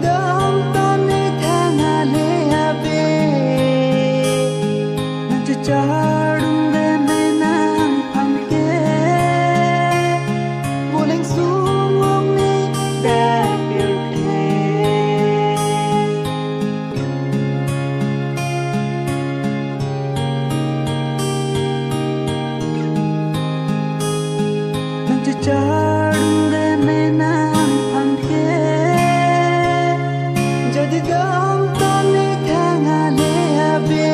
dong ton ne thanga le abe nang cha chardung de me nang phang ke boleng sungong ni da pir the nang cha chardung de me nang phang ke jadi dong ton ne thanga le abe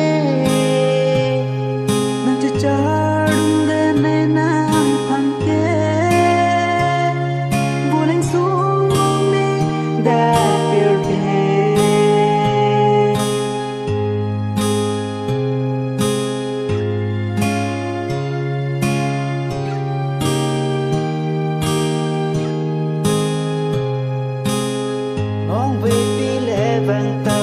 nang cha chardung de me nang phang ke boleng sungong ni da pir the Ong vi pi le vang ta